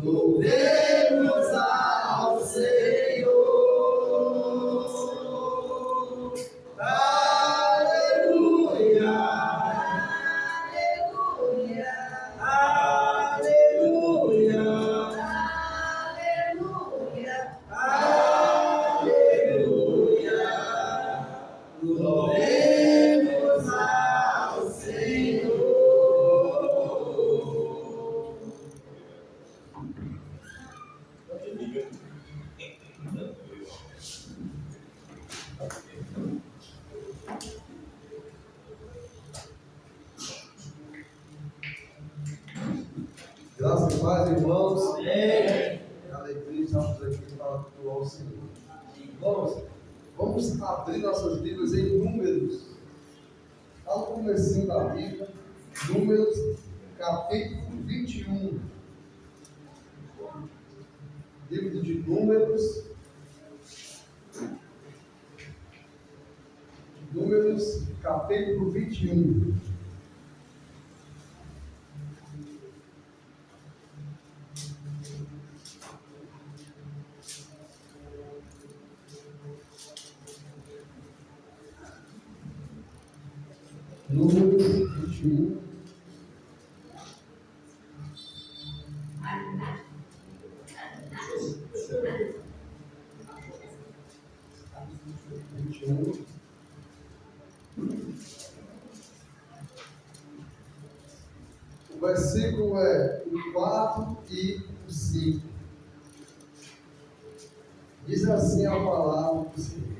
Louvemos ao Senhor. Aleluia. Aleluia. Aleluia. Aleluia. Louvemos ao Senhor. Graças a Deus, irmãos. Amém. Alegria, estamos aqui para atuar o Senhor. Irmãos, vamos abrir nossas Bíblias em Números. Lá no comecinho da Bíblia, Números, capítulo 21. Livro de Números. Números, capítulo 21. Números 21. O versículo é o 4 e o 5. Diz assim a palavra do Senhor.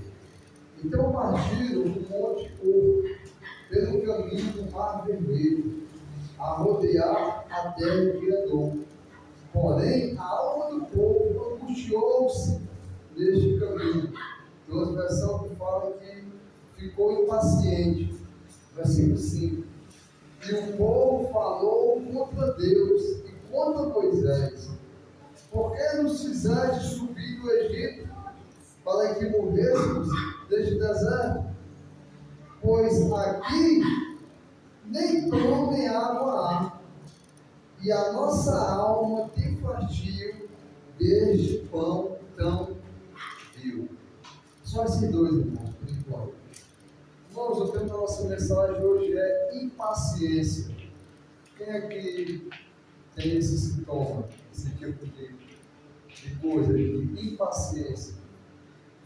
Então partiram do Monte Or, pelo caminho do Mar Vermelho, a rodear a terra de Edom. Porém, a alma do povo angustiou-se neste caminho. Tem uma versão que fala que ficou impaciente. Versículo 5. E o povo falou contra Deus e contra Moisés: por que nos fizeste subir do Egito para que morrêssemos deste deserto? Pois aqui nem pão nem água há, e a nossa alma tem fastio deste pão tão vil. Só esses dois, irmãos, por enquanto. Irmãos, o tema da nossa mensagem hoje é impaciência. Quem é que tem esse sintoma, esse tipo de coisa, de impaciência?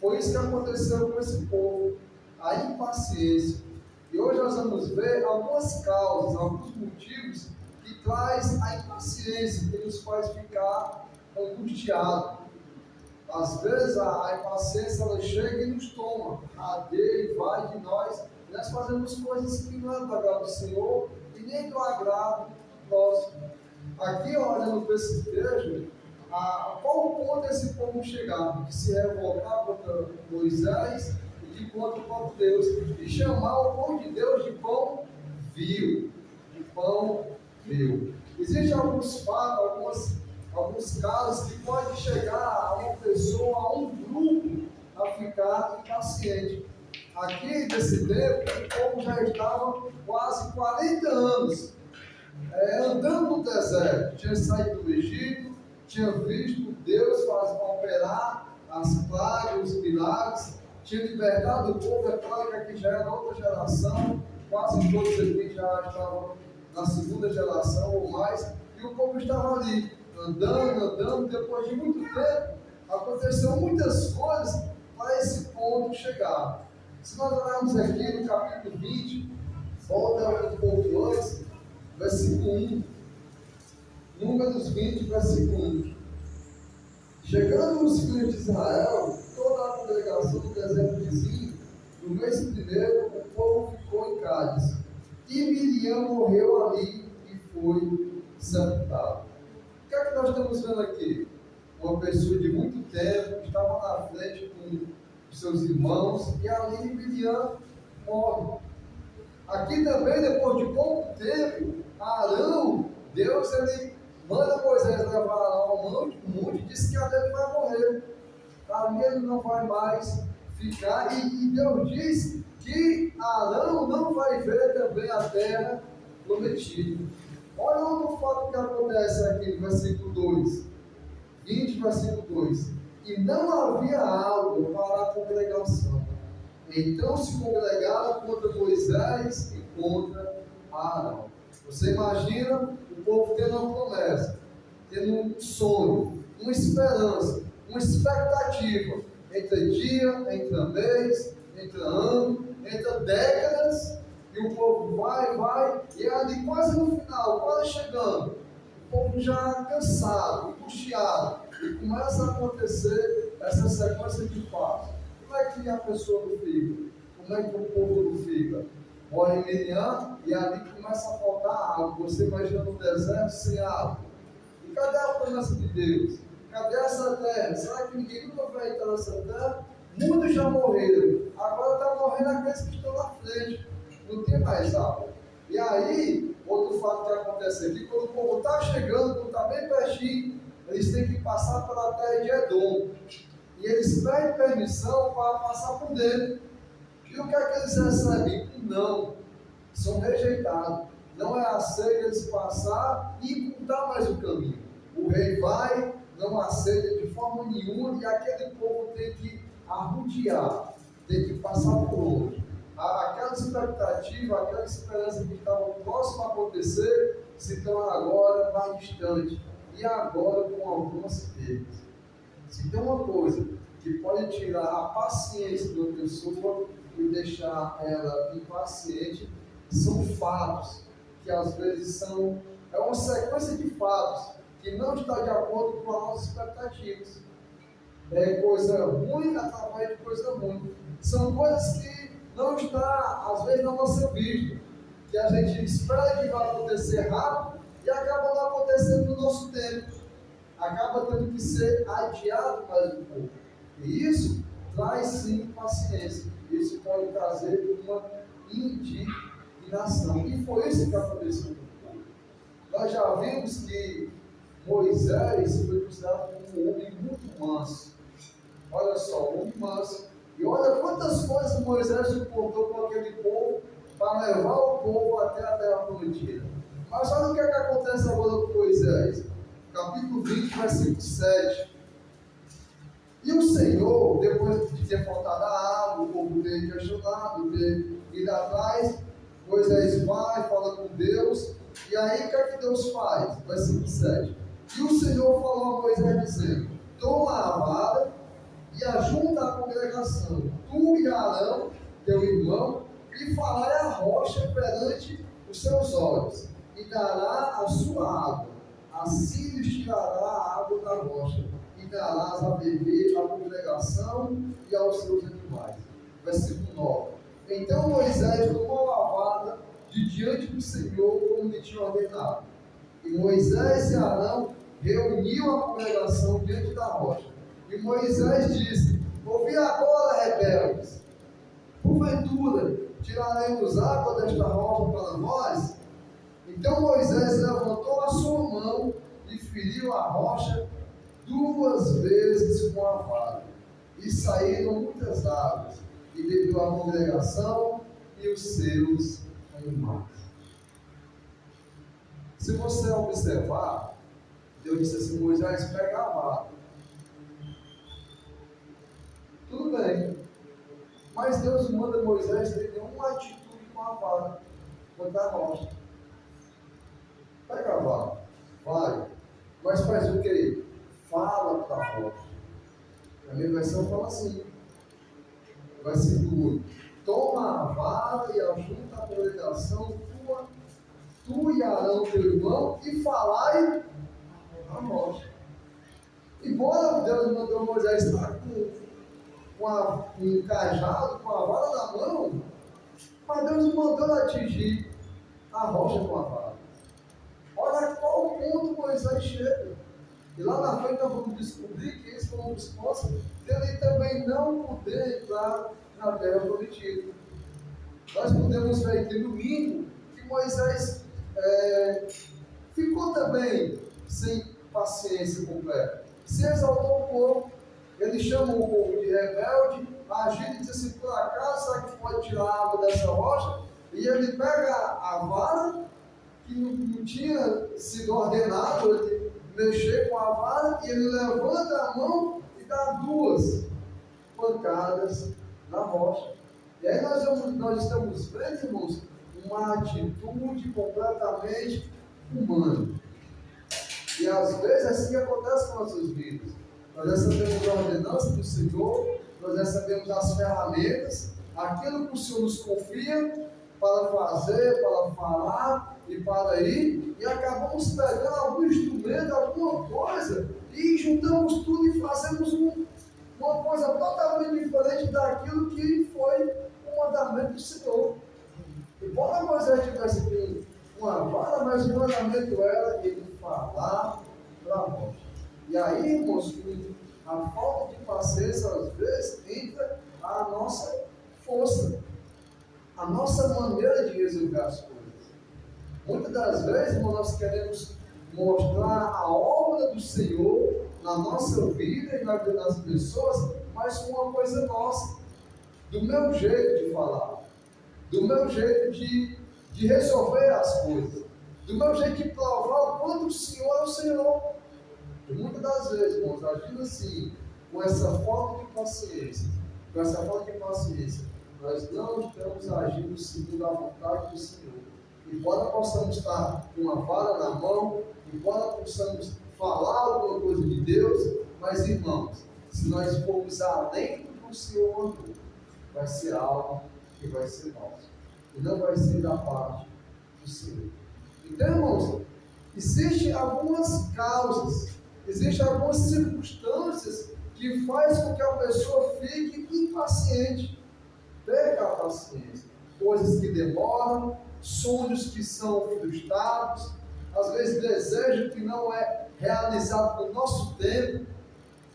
Foi isso que aconteceu com esse povo, a impaciência. E hoje nós vamos ver algumas causas, alguns motivos que traz a impaciência, que nos faz ficar angustiados. Às vezes a impaciência ela chega e nos toma, radeia e vai de nós, e nós fazemos coisas que não é do agrado do Senhor e nem do agrado do próximo. Aqui, olhando para esse texto, a qual ponto esse povo chegava? De se revoltar contra Moisés e de contra o próprio Deus, e chamar o pão de Deus de pão vil, de pão vil. Existem alguns fatos, alguns casos que pode chegar a uma pessoa, a um grupo, a ficar impaciente. Aqui, nesse tempo, o povo já estava quase 40 anos andando no deserto. Tinha saído do Egito, tinha visto Deus operar as pragas, os milagres, tinha libertado o povo. É claro que aqui já era outra geração, quase todos aqui já estavam na segunda geração ou mais, e o povo estava ali, andando, depois de muito tempo, aconteceu muitas coisas para esse ponto chegar. Se nós olharmos aqui no capítulo 20, volta um pouco antes, versículo 1, Números 20, versículo 1. Chegando os filhos de Israel, toda a congregação do deserto vizinho, no mês primeiro, o povo ficou em Cádiz, e Miriam morreu ali e foi sepultada. O que é que nós estamos vendo aqui? Uma pessoa de muito tempo que estava na frente com os seus irmãos, e ali Miriam morre. Aqui também, depois de pouco tempo, Arão, Deus, ele manda Moisés levar Arão ao monte e diz que ali ele vai morrer. Ali ele não vai mais ficar. E Deus diz que Arão não vai ver também a terra prometida. Olha o fato que acontece aqui no versículo 2, 20, versículo 2. E não havia água para a congregação. Então se congregaram contra Moisés e contra Arão. Você imagina o povo tendo uma promessa, tendo um sonho, uma esperança, uma expectativa. Entra dia, entra mês, entra ano, entra décadas, e o povo vai, e ali quase no final, quase chegando, o povo já cansado, angustiado, e começa a acontecer essa sequência de fatos. Como é que a pessoa não fica? Como é que o povo não fica? Morre Miriam e ali começa a faltar água. Você imagina no deserto sem água. E cadê a promessa de Deus? Cadê essa terra? Será que ninguém nunca vai entrar nessa terra? Muitos já morreram. Agora está morrendo aqueles que estão na frente. Não tem mais água. E aí, outro fato que acontece aqui, quando o povo está chegando, quando está bem pertinho, eles têm que passar pela terra de Edom. E eles pedem permissão para passar por dentro. E o que é que eles recebem? Não. São rejeitados. Não é aceito eles passar e encurtar mais o caminho. O rei vai, não aceita de forma nenhuma, e aquele povo tem que arrodear, tem que passar por onde. Aquela expectativa, aquela esperança que estava próximo a acontecer, se torna agora mais distante. E agora com algumas perdas. Se tem uma coisa que pode tirar a paciência de uma pessoa e deixar ela impaciente, são fatos que às vezes é uma sequência de fatos que não está de acordo com as nossas expectativas. É coisa ruim através de coisa ruim. São coisas que não está, às vezes, na nossa vista, que a gente espera que vai acontecer rápido e acaba não acontecendo no nosso tempo. Acaba tendo que ser adiado mais um pouco. E isso traz sim paciência. Isso pode trazer uma indignação. E foi isso que aconteceu com o povo. Nós já vimos que Moisés foi considerado como um homem muito manso. Olha só, um homem manso. E olha quantas coisas Moisés suportou com aquele povo para levar o povo até a terra prometida. Mas olha o que acontece agora com Moisés. Capítulo 20, versículo 7. E o Senhor, depois de ter faltado a água, o povo ter questionado, ter ido atrás, Moisés vai, fala com Deus, e aí o que é que Deus faz? Versículo 7. E o Senhor falou a Moisés dizendo: toma a vara e ajunta a congregação, tu e Arão, teu irmão, e falai a rocha perante os seus olhos, e dará a sua água. Assim lhes tirará a água da rocha, e darás a beber à congregação e aos seus animais. Versículo 9. Então Moisés tomou a vara de diante do Senhor, como lhe tinha ordenado. E Moisés e Arão reuniu a congregação diante da rocha. E Moisés disse: ouvi agora, rebeldes, porventura tiraremos água desta rocha para nós? Então Moisés levantou a sua mão e feriu a rocha 2 vezes com a vara, e saíram muitas águas, e bebeu a congregação e os seus animais. Se você observar, Deus disse assim: Moisés, pega a vara. Tudo bem, mas Deus manda Moisés ter nenhuma atitude com a vara contra a rocha. Pega a vara, vai, mas faz o quê? Fala para a rocha. A minha versão fala assim, versículo 8: toma a vara e ajunta a congregação tu e Arão teu irmão, e falai a rocha. Embora Deus mandou Moisés estar com um cajado, com a vara na mão, mas Deus mandou atingir a rocha com a vara. Olha qual ponto Moisés chega. E lá na frente nós vamos descobrir que eles foram resposta dele também não poder entrar na terra prometida. Nós podemos ver aqui no mínimo que Moisés ficou também sem paciência completa. Se exaltou o povo, ele chama o povo de rebelde, agindo e diz assim, por acaso, será que pode tirar a água dessa rocha? E ele pega a vara, que não tinha sido ordenado, ele mexer com a vara, e ele levanta a mão e dá 2 pancadas na rocha. E aí nós estamos vendo, irmãos, uma atitude completamente humana. E às vezes é assim que acontece com nossas vidas. Nós recebemos a ordenança do Senhor, nós recebemos as ferramentas, aquilo que o Senhor nos confia para fazer, para falar e para ir, e acabamos pegando algum instrumento, alguma coisa, e juntamos tudo e fazemos uma coisa totalmente diferente daquilo que foi o mandamento do Senhor. Embora Moisés tivesse aqui uma vara, mas o mandamento era ele falar para a rocha. E aí, irmãos, a falta de paciência, às vezes, entra a nossa força, a nossa maneira de resolver as coisas. Muitas das vezes, irmãos, nós queremos mostrar a obra do Senhor na nossa vida e na vida das pessoas, mas com uma coisa nossa, do meu jeito de falar, do meu jeito de resolver as coisas, do meu jeito de provar o quanto o Senhor é o Senhor. E muitas das vezes, irmãos, agindo assim, com essa falta de paciência, nós não estamos agindo segundo a vontade do Senhor. Embora possamos estar com uma vara na mão, embora possamos falar alguma coisa de Deus, mas, irmãos, se nós formos além do que o Senhor mandou, vai ser algo que vai ser nosso, e não vai ser da parte do Senhor. Então, irmãos, existem algumas causas, existem algumas circunstâncias que faz com que a pessoa fique impaciente, perca a paciência. Coisas que demoram, sonhos que são frustrados, às vezes desejo que não é realizado no nosso tempo,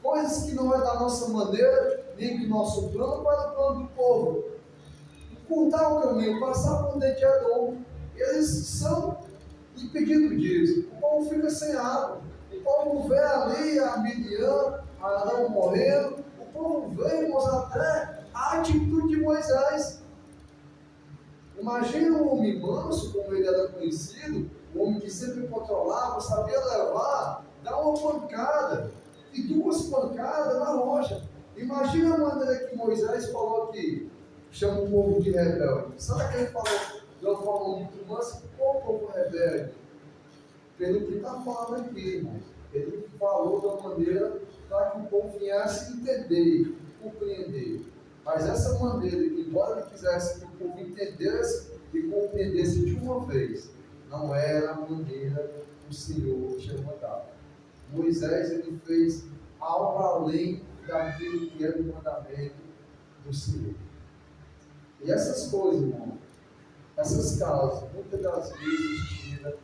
coisas que não é da nossa maneira, nem do nosso plano, para o plano do povo. Encurtar o caminho, passar por dentro de Edom, eles são impedidos disso. O povo fica sem água. O povo vê ali a Midian, a Arão morrendo. O povo vê, irmãos, até a atitude de Moisés. Imagina um homem manso, como ele era conhecido, um homem que sempre controlava, sabia levar, dar uma pancada, e 2 pancadas na rocha. Imagina a maneira que Moisés falou aqui, chama o povo de rebelde. Sabe que ele falou de uma forma muito mansa? O povo rebelde. Pelo que está falando aqui, irmãos. Ele falou de uma maneira para que o povo viesse entender, compreender. Mas essa maneira, embora ele quisesse que o povo entendesse e compreendesse de uma vez, não era a maneira que o Senhor tinha mandado. Moisés, ele fez algo além daquilo que era o mandamento do Senhor. E essas coisas, irmão, essas causas, muitas das vezes tiram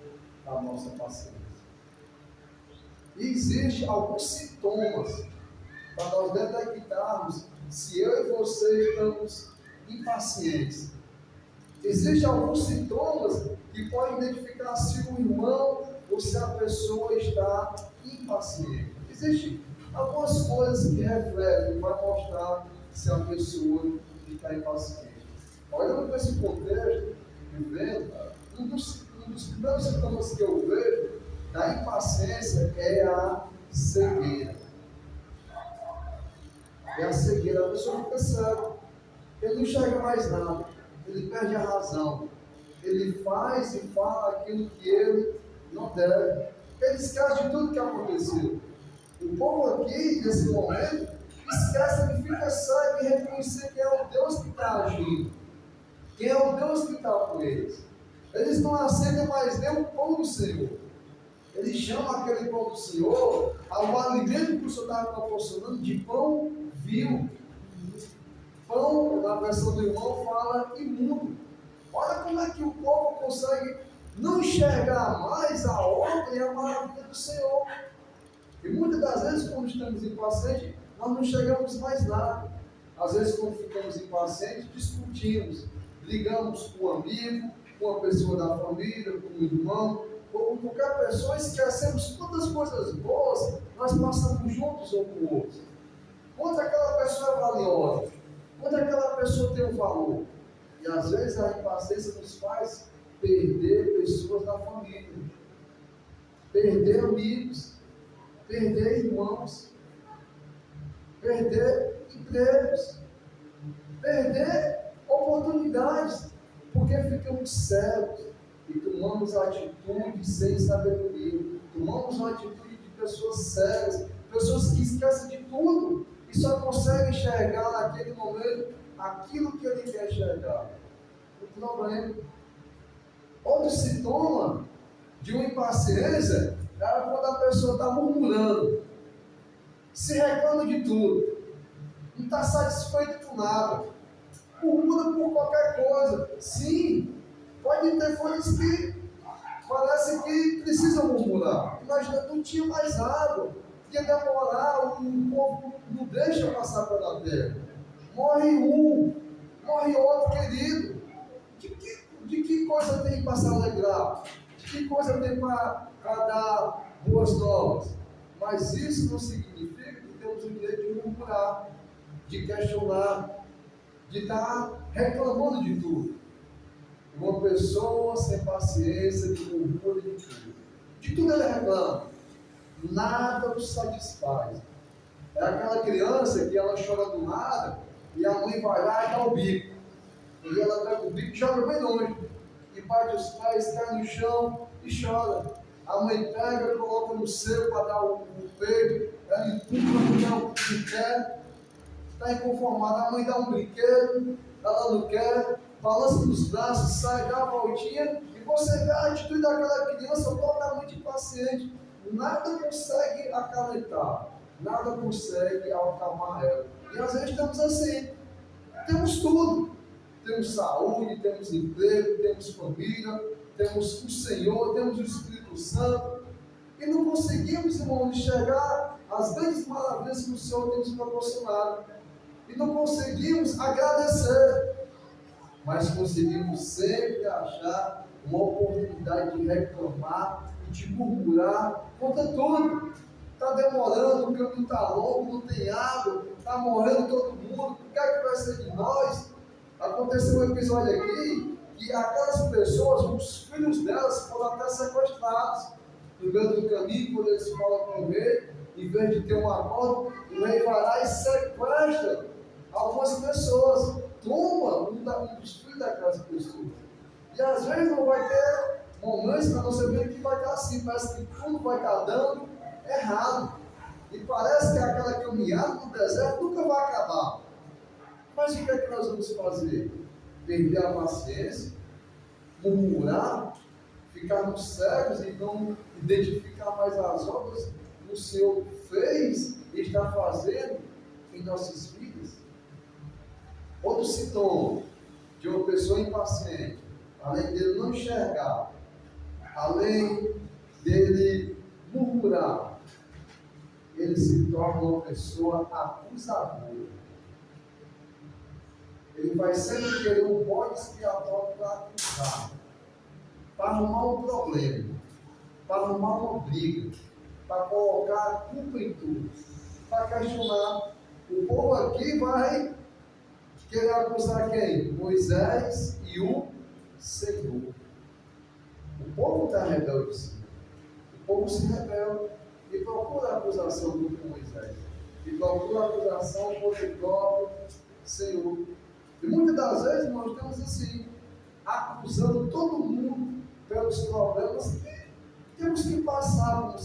a nossa paciência. E existem alguns sintomas para nós detectarmos se eu e você estamos impacientes. Existem alguns sintomas que podem identificar se o irmão ou se a pessoa está impaciente. Existem algumas coisas que refletem, vai mostrar se a pessoa está impaciente. Olhando para esse contexto, vivendo, um dos primeiros sintomas que eu vejo da impaciência é a cegueira. É a cegueira, a pessoa fica cega, ele não enxerga mais nada, ele perde a razão, ele faz e fala aquilo que ele não deve, ele esquece de tudo que aconteceu. O povo aqui, nesse momento, esquece, ele fica cego em reconhecer quem é o Deus que está agindo, quem é o Deus que está com eles. Eles não aceitam mais nem o pão do Senhor. Eles chamam aquele pão do Senhor, ao alimento que o Senhor estava proporcionando, de pão vil. Pão, na versão do irmão, fala imundo. Olha como é que o povo consegue não enxergar mais a obra e a maravilha do Senhor. E muitas das vezes, quando estamos impacientes, nós não enxergamos mais nada. Às vezes, quando ficamos impacientes, discutimos, brigamos com um amigo, com uma pessoa da família, com um irmão, ou com qualquer pessoa, esquecemos quantas coisas boas nós passamos juntos ou com outros. Quanto aquela pessoa é valiosa. Quando aquela pessoa tem um valor, e às vezes a impaciência nos faz perder pessoas da família, perder amigos, perder irmãos, perder empregos, perder oportunidades, porque ficamos cegos e tomamos atitude sem sabedoria, tomamos uma atitude de pessoas cegas, pessoas que esquecem de tudo e só conseguem enxergar naquele momento aquilo que ele quer enxergar. O problema, outro sintoma de uma impaciência é quando a pessoa está murmurando, se reclama de tudo, não está satisfeito com nada, murmura por qualquer coisa. Sim, pode ter coisas que parece que precisam murmurar. Imagina, não tinha mais água, ia demorar, o povo não deixa passar pela terra. Morre um, morre outro querido. De que coisa tem para se alegrar? De que coisa tem para dar boas novas? Mas isso não significa que temos o direito de murmurar, de questionar, de estar reclamando de tudo. Uma pessoa sem paciência, que murmura de tudo. De tudo ela reclama. Nada nos satisfaz. É aquela criança que ela chora do nada e a mãe vai lá e dá o bico. E ela pega o bico e joga bem longe. E bate os pés, cai no chão e chora. A mãe pega, coloca no seio para dar o peito, ela empurra, não quer, está inconformada. A mãe dá um brinquedo, ela não quer, balança nos braços, sai, dá a voltinha, e você vê a atitude daquela criança totalmente impaciente. Nada consegue acalentar, nada consegue acalmar ela. E às vezes estamos assim, temos tudo. Temos saúde, temos emprego, temos família, temos o Senhor, temos o Espírito Santo, e não conseguimos, irmão, enxergar as grandes maravilhas que o Senhor tem nos proporcionado, e não conseguimos agradecer, mas conseguimos sempre achar uma oportunidade de reclamar e de murmurar contra tudo. Está demorando, o caminho está longo, não tem água, está morrendo todo mundo, o que é que vai ser de nós? Aconteceu um episódio aqui que aquelas pessoas, os filhos delas foram até sequestrados. No meio do caminho, quando eles falam com o rei, em vez de ter um acordo, o rei vai lá e sequestra algumas pessoas, toma um dos filhos daquelas pessoas. E às vezes não vai ter momentos para você ver que vai estar assim, parece que tudo vai estar dando errado. E parece que aquela caminhada no deserto nunca vai acabar. Mas o que é que nós vamos fazer? Perder a paciência? Murmurar? Ficarmos cegos e não identificar mais as obras que o Senhor fez e está fazendo em nossas vidas? Outro sintoma de uma pessoa impaciente, além dele não enxergar, além dele murmurar, ele se torna uma pessoa acusadora. Ele vai sempre querer um bode expiatório para acusar, para arrumar um problema, para arrumar uma briga, para colocar a culpa em tudo, para questionar. O povo aqui vai querer acusar quem? Moisés e o Senhor. O povo está rebelde, sim. O povo se rebela e procura a acusação contra Moisés, e procura a acusação contra o próprio Senhor. E muitas das vezes nós estamos assim, acusando todo mundo pelos problemas que temos que passar como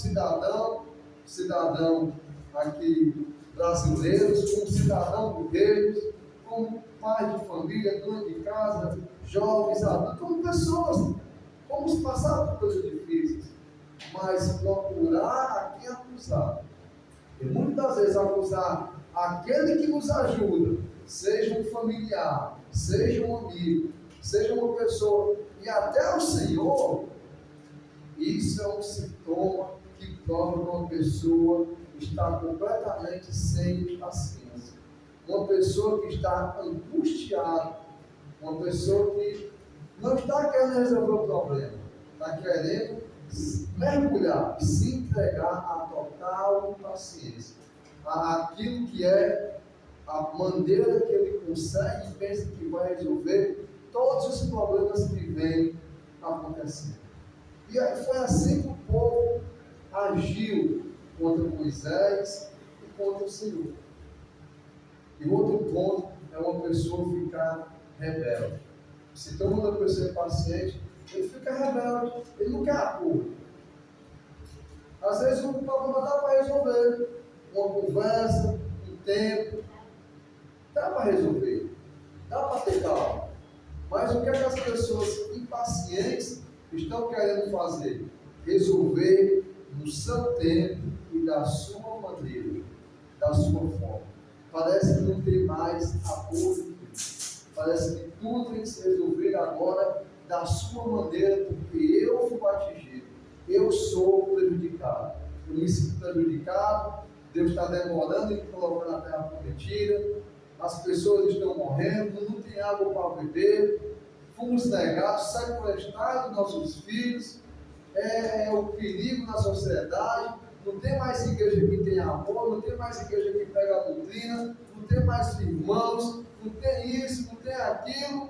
cidadão aqui brasileiros, como cidadão burguês, como pai de família, dono de casa, jovens, adultos, como pessoas, vamos passar por coisas difíceis, mas procurar a quem acusar. E muitas vezes acusar aquele que nos ajuda, seja um familiar, seja um amigo, seja uma pessoa, e até o Senhor, isso é um sintoma que prova que uma pessoa está completamente sem paciência. Uma pessoa que está angustiada, uma pessoa que não está querendo resolver o problema, está querendo mergulhar e se entregar à total impaciência, àquilo que é a maneira que ele consegue e pensa que vai resolver todos os problemas que vêm acontecendo. E aí foi assim que o povo agiu contra Moisés e contra o Senhor. E outro ponto é uma pessoa ficar rebelde. Se todo mundo é pessoa impaciente, ele fica rebelde, ele não quer acordo. Às vezes o problema dá para resolver, uma conversa, um tempo, dá para resolver, dá para ter calma. Mas o que é que as pessoas impacientes estão querendo fazer? Resolver no seu tempo e da sua maneira, da sua forma. Parece que não tem mais acordo. Parece que tudo tem que se resolver agora da sua maneira, porque eu fui atingido. Eu sou prejudicado. Eu me sinto prejudicado. Deus está demorando em colocar na terra prometida. As pessoas estão morrendo, não tem água para beber. Fomos negados, sequestrados nossos filhos. É o perigo na sociedade. Não tem mais igreja que tem amor, não tem mais igreja que pega a doutrina, não tem mais irmãos, não tem isso, não tem aquilo.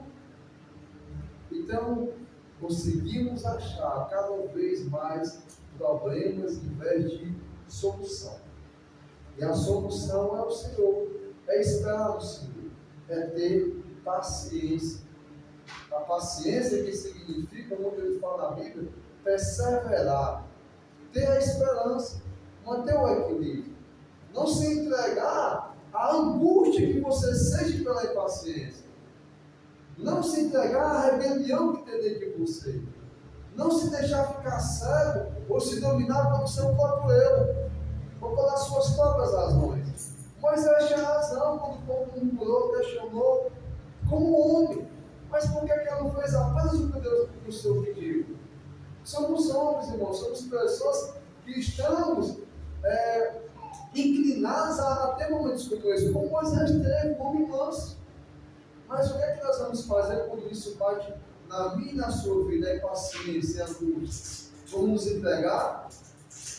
Então, conseguimos achar cada vez mais problemas em vez de solução. E a solução é o Senhor, é esperar no Senhor, é ter paciência. A paciência que significa, como ele fala na Bíblia, perseverar, ter a esperança, manter o equilíbrio, não se entregar à angústia que você sente pela impaciência, não se entregar à rebelião que tem dentro de você, não se deixar ficar cego ou se dominar pelo seu próprio eu, ou pelas suas próprias razões. Moisés tinha razão quando o povo murmurou, questionou, como homem, mas por que ela não fez apenas o que Deus o Senhor pediu? Somos homens, irmãos, somos pessoas que estamos inclinados a ter momentos como esse, como Moisés teve, um homem manso. Mas o que é que nós vamos fazer quando isso bate na minha e na sua vida, a impaciência, a angústia? Vamos nos entregar?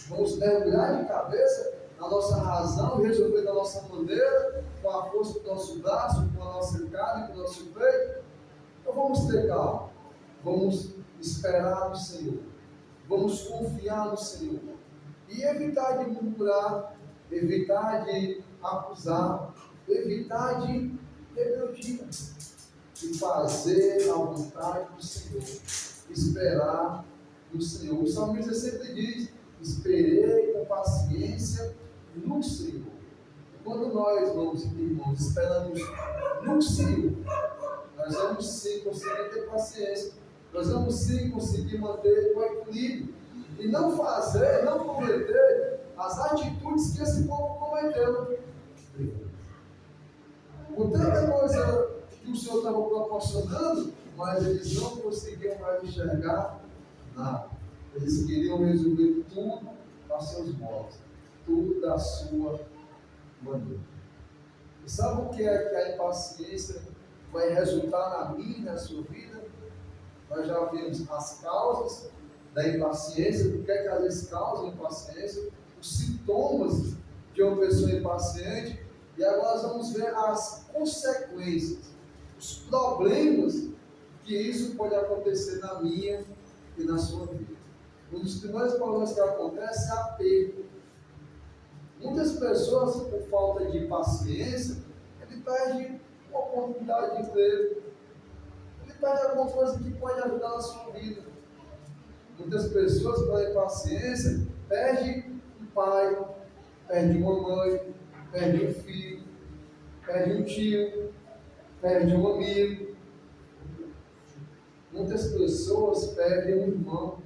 Vamos mergulhar de cabeça na nossa razão e resolver da nossa maneira, com a força do nosso braço, com a nossa carne, com o nosso peito? Então vamos ter calma, vamos esperar no Senhor, vamos confiar no Senhor e evitar de murmurar, evitar de acusar, evitar de rebeldia e fazer a vontade do Senhor, esperar no Senhor. O salmista sempre diz: esperei com paciência no Senhor. Quando nós, irmãos, esperamos no Senhor, nós vamos sim conseguir ter paciência, nós vamos sim conseguir manter o equilíbrio e não cometer as atitudes que esse povo cometeu. Com tanta coisa que o Senhor estava proporcionando, mas eles não conseguiam mais enxergar nada. Eles queriam resolver tudo a seus modos, tudo da sua maneira. E sabe o que é que a impaciência vai resultar na minha e na sua vida? Nós já vimos as causas da impaciência, o que é que às vezes causa a impaciência, os sintomas de uma pessoa impaciente, e agora nós vamos ver as consequências, os problemas que isso pode acontecer na minha e na sua vida. Um dos primeiros problemas que acontece é apego. Muitas pessoas, por falta de paciência, ele perde uma oportunidade de emprego, ele perde alguma coisa que pode ajudar na sua vida. Muitas pessoas, pela impaciência, perdem um pai, perdem uma mãe, perdem um filho, perdem um tio, perdem um amigo. Muitas pessoas perdem um irmão.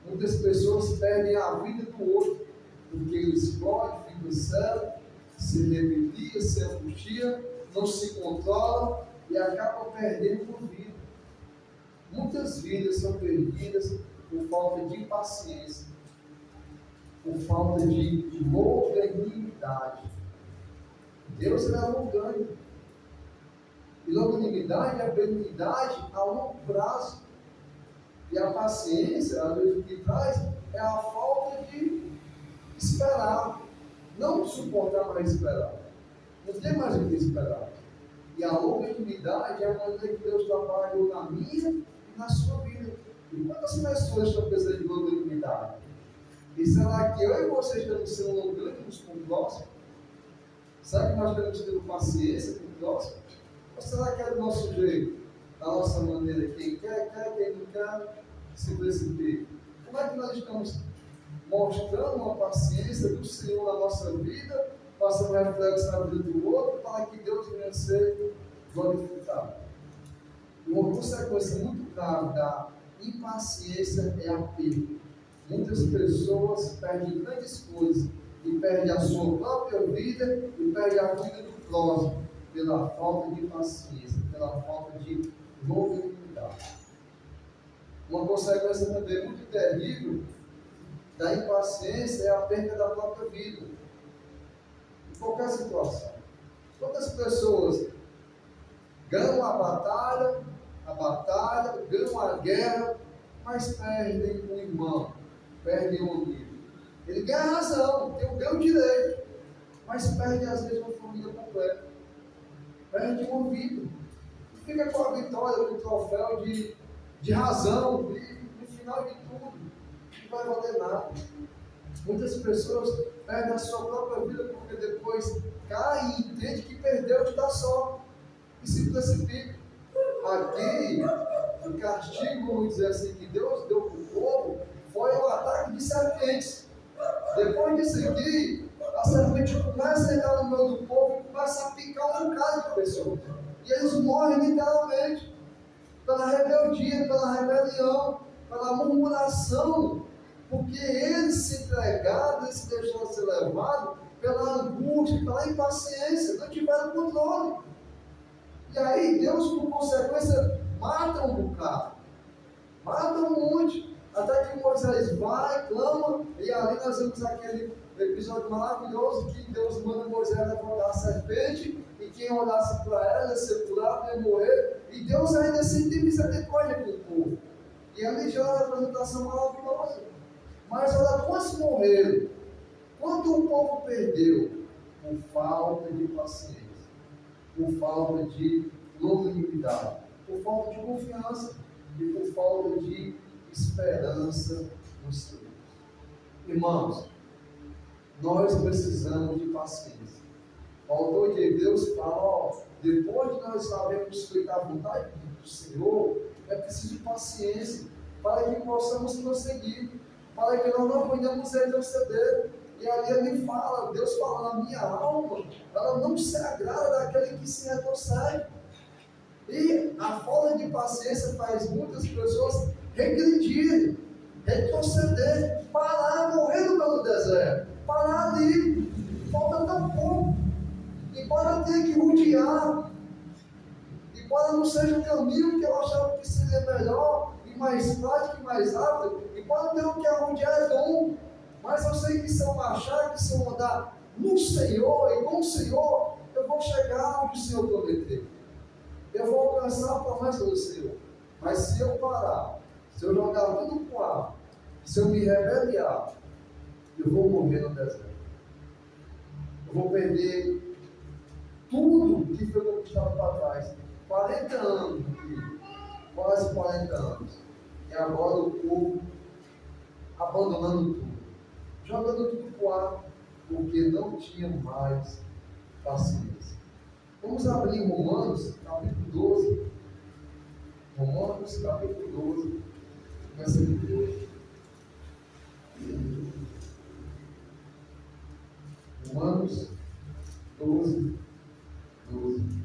Muitas pessoas perdem a vida do outro, porque ele explode, fica cego, se rebelia, se angustia, não se controla e acaba perdendo uma vida. Muitas vidas são perdidas por falta de paciência, por falta de longanimidade. Deus é longânimo. E longanimidade é benignidade a longo prazo. E a paciência, às vezes, o que traz é a falta de esperar, não suportar mais esperar. Não tem mais o que esperar. E a longanimidade é a maneira que Deus trabalhou na minha e na sua vida. E quantas pessoas estão precisando de longanimidade? E será que eu e você estamos sendo longânimos com o próximo? Será que nós estamos tendo paciência com o próximo? Ou será que é do nosso jeito, da nossa maneira? Quem quer, quem não quer, se precipita? Como é que nós estamos mostrando uma paciência do Senhor na nossa vida, passando reflexo na vida do outro, para que Deus venha ser glorificado? Uma consequência muito grave da impaciência é a perda. Muitas pessoas perdem grandes coisas e perdem a sua própria vida e perdem a vida do próximo pela falta de paciência, pela falta de longanimidade. Uma consequência também muito terrível da impaciência é a perda da própria vida. Em qualquer situação. Quantas pessoas ganham a batalha, ganham a guerra, mas perdem um irmão, perdem um amigo. Ele ganha a razão, tem o direito, mas perde às vezes uma família completa, perde uma vida. E fica com a vitória, com o troféu de razão, e no final de tudo, não vai valer nada. Muitas pessoas perdem a sua própria vida porque depois cai e entende que perdeu de estar só e se precipita. Aqui, o castigo, vamos dizer assim, que Deus deu para o povo foi o ataque de serpentes. Depois disso aqui, a serpente começa a entrar no meio do povo e começa a picar um bocado de pessoas. E eles morrem literalmente pela rebeldia, pela rebelião, pela murmuração, porque eles se entregaram, eles se deixaram ser levados pela angústia, pela impaciência, não tiveram controle. E aí Deus, por consequência, mata um bocado, mata um monte, até que Moisés vai, clama, e ali nós vemos aquele episódio maravilhoso que Deus manda Moisés levantar a serpente, e quem olhasse para ela ia ser curado, ia morrer, e Deus ainda assim tem misericórdia com o povo. E ali já é uma representação maravilhosa. Mas olha quantos morreram, quanto o povo perdeu por falta de paciência, por falta de longanimidade, por falta de confiança e por falta de esperança no Senhor. Irmãos, nós precisamos de paciência. O autor de Hebreus fala, depois de nós sabermos feito a vontade do Senhor, é preciso de paciência para que possamos prosseguir, para que nós não venhamos retroceder. E ali ele fala, Deus fala, na minha alma, ela não se agrada daquele que se retrocede. E a falta de paciência faz muitas pessoas regredirem, retroceder, parar, morrer no meio do deserto, parar ali, falta tão pouco, e para ter que rodear, e para não seja o caminho que eu achava que seria melhor, e mais prático e mais rápido, e para ter que rodear é bom, mas eu sei que se eu marchar, que se eu andar no Senhor e com o Senhor, eu vou chegar onde o Senhor prometeu. Eu vou alcançar a promessa do Senhor. Mas se eu parar, se eu jogar tudo para o ar, se eu me rebeliar, eu vou morrer no deserto. Eu vou perder tudo que foi conquistado para trás. 40 anos aqui, quase 40 anos. E agora o povo abandonando tudo, jogando tudo para o ar, porque não tinha mais paciência. Vamos abrir Romanos, capítulo 12. Romanos, capítulo 12, versículo 2. Romanos 12, 12.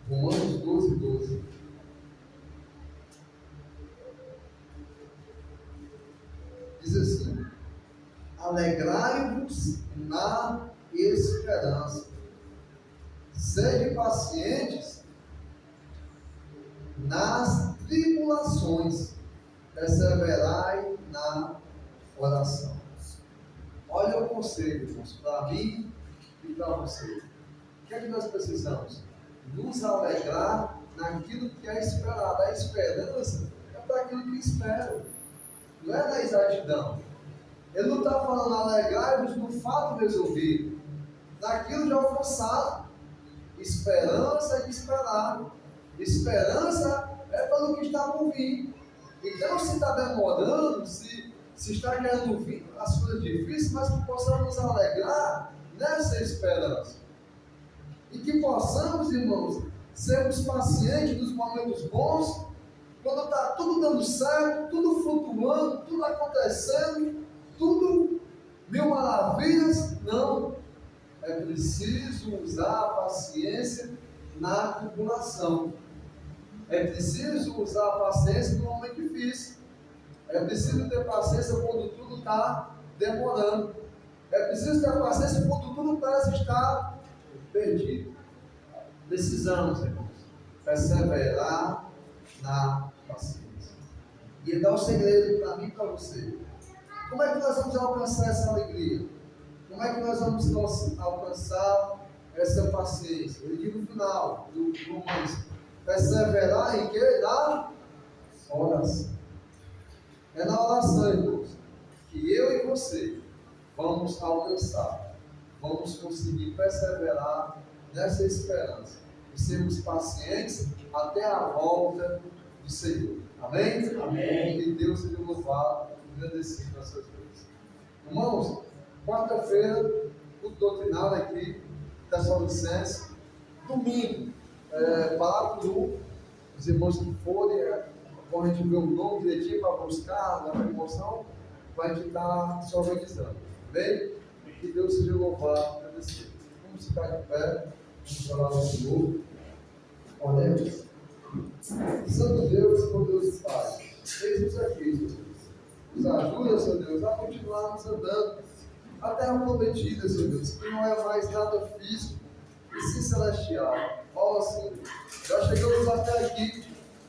Romanos 12, 12. Diz assim: alegrai-vos na esperança, sede pacientes nas tribulações, perseverai na oração. Olha o conselho, irmãos, para mim e para você. que é que nós precisamos? Nos alegrar naquilo que é esperado. A esperança é para aquilo que espera, não é na exatidão. Ele não está falando alegrar-vos no fato resolvido, naquilo já alcançado. Esperança é de esperar. Esperança é pelo que está por vir. Então, se está demorando, se está querendo vir as coisas difíceis, mas que possamos nos alegrar nessa esperança. E que possamos, irmãos, sermos pacientes nos momentos bons, quando está tudo dando certo, tudo flutuando, tudo acontecendo, tudo mil maravilhas. Não. É preciso usar a paciência na tribulação. É preciso usar a paciência no momento difícil. É preciso ter paciência quando tudo está demorando. É preciso ter paciência quando tudo parece estar perdido. Precisamos, irmãos, perseverar na paciência. E dá um segredo para mim e para você. Como é que nós vamos alcançar essa alegria? Como é que nós vamos alcançar essa paciência? Ele diz no final do Romanos: perseverar em quê? Na oração. É na oração, irmãos, que eu e você vamos alcançar, vamos conseguir perseverar nessa esperança e sermos pacientes até a volta do Senhor. Amém? Amém. Que Deus seja louvado e agradecido nas suas vidas. Irmãos, quarta-feira, o doutrinário aqui, Tessalonicenses. Domingo, palavra do os irmãos que forem, quando a gente ver o nome direitinho para buscar na promoção, vai te estar se organizando. Amém? Que Deus seja louvado e agradecido. Vamos ficar de pé, vamos falar ao Senhor. Oremos. Santo Deus, poderoso Pai, eis-nos aqui, Senhor Deus. Nos ajuda, Senhor Deus, a continuarmos andando a terra prometida, Senhor Deus, que não é mais nada físico, e sim celestial. Ó, Senhor, já chegamos até aqui,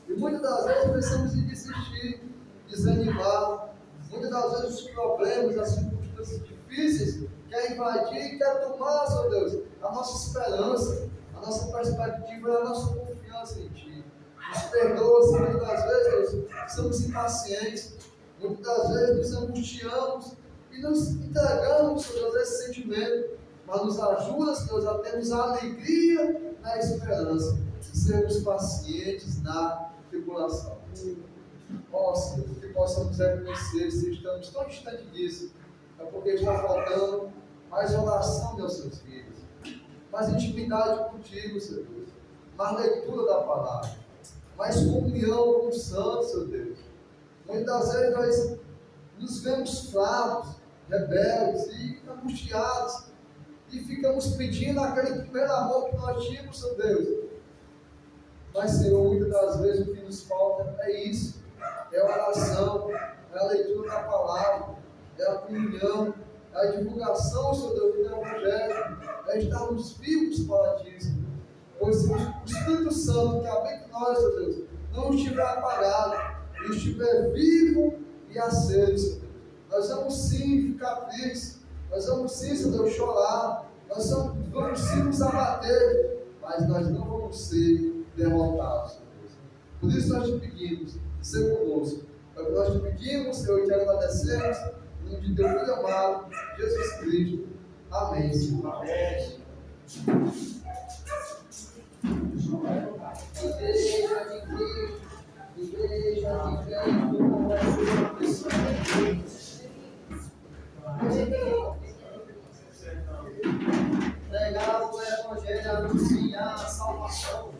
e muitas das vezes precisamos de desistir, desanimar. Muitas das vezes os problemas, as circunstâncias difíceis querem invadir e querem tomar, Senhor Deus, a nossa esperança, a nossa perspectiva e a nossa confiança em Ti. Nos perdoa, Senhor, muitas das vezes, Deus, somos impacientes, muitas das vezes nos angustiamos e nos entregamos, Senhor Deus, a esse sentimento, mas nos ajuda, Senhor Deus, a termos a alegria na esperança e sermos pacientes na tribulação. Ó, Senhor, que possamos reconhecer se estamos tão distantes disso, é porque está faltando mais oração em nossas vidas, mais intimidade contigo, Senhor Deus, mais leitura da palavra, mais comunhão com os santos, Senhor Deus. Muitas vezes nós nos vemos fracos, rebeldes e angustiados, e ficamos pedindo aquele primeiro amor que nós tínhamos, Senhor Deus. Mas, Senhor, muitas das vezes o que nos falta é isso, é a oração, é a leitura da palavra, é a comunhão, é a divulgação, Senhor Deus, do Evangelho, é estarmos vivos para Ti, Senhor. Pois se o Espírito Santo que habita em nós, Senhor Deus, não estiver apagado, e estiver vivo e aceso, Senhor Deus, nós vamos sim ficar tristes, nós vamos sim, Senhor Deus, chorar, nós vamos sim nos abater, mas nós não vamos ser derrotados, Senhor Deus. Por isso nós te pedimos, ser conosco. É o que nós te pedimos, Senhor, e te agradecemos, em nome de Teu Filho amado, Jesus Cristo. Amém, Senhor. Amém. Igreja de Cristo, igreja de Cristo, pregar o Evangelho, anunciar a salvação.